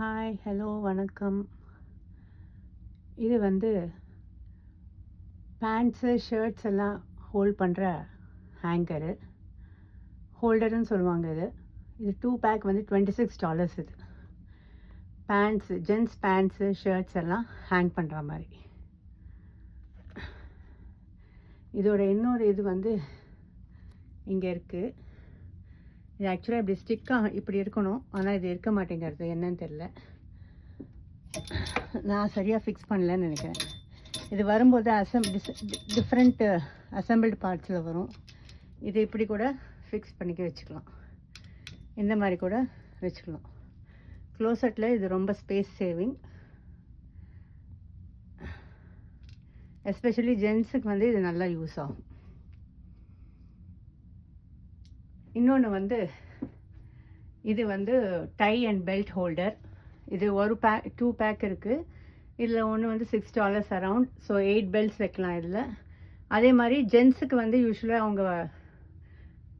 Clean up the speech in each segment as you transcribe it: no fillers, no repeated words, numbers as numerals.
Hi, hello, வணக்கம். இது வந்து பேண்ட்ஸு, ஷர்ட்ஸ் எல்லாம் ஹோல்ட் பண்ணுற ஹேங்கரு. ஹோல்டருன்னு சொல்லுவாங்க இது. இது 2 பேக் வந்து $26 இது. பேண்ட்ஸு, ஜென்ஸ் பேண்ட்ஸு, ஷர்ட்ஸ் எல்லாம் ஹேங் பண்ணுற மாதிரி. இதோட இன்னொரு இது வந்து இங்கே இருக்குது. இது ஆக்சுவலாக இப்படி ஸ்டிக்காக இப்படி இருக்கணும், ஆனால் இது இருக்க மாட்டேங்கிறது என்னன்னு தெரில. நான் சரியாக ஃபிக்ஸ் பண்ணலன்னு நினைக்கிறேன். இது வரும்போது டிஃப்ரெண்ட் அசம்பிள்டு பார்ட்ஸில் வரும். இது இப்படி கூட ஃபிக்ஸ் பண்ணிக்க வச்சுக்கலாம், இந்த மாதிரி கூட வச்சுக்கலாம். க்ளோசட்டில் இது ரொம்ப ஸ்பேஸ் சேவிங். எஸ்பெஷலி ஜென்ஸுக்கு வந்து இது நல்லா யூஸ் ஆகும். இன்னொன்று வந்து இது வந்து டை அண்ட் பெல்ட் ஹோல்டர். இது ஒரு பேக் 2 பேக் இருக்குது. இதில் ஒன்று வந்து $6 அரவுண்ட். ஸோ 8 பெல்ட்ஸ் வைக்கலாம் இதில். அதே மாதிரி ஜென்ஸுக்கு வந்து யூஸ்வலாக அவங்க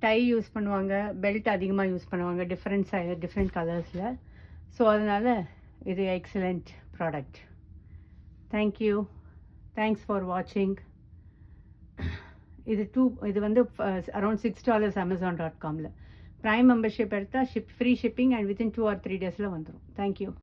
டை யூஸ் பண்ணுவாங்க, பெல்ட் அதிகமாக யூஸ் பண்ணுவாங்க, டிஃப்ரெண்ட் கலர்ஸில். ஸோ அதனால் இது excellent product. Thank you. Thanks for வாட்சிங். இது வந்து அரௌண்ட் $6 Amazon.comல. ப்ரைம் மெம்பர்ஷிப் எடுத்தால் free shipping and within 2 or 3 days வந்துடும். தேங்க்யூ.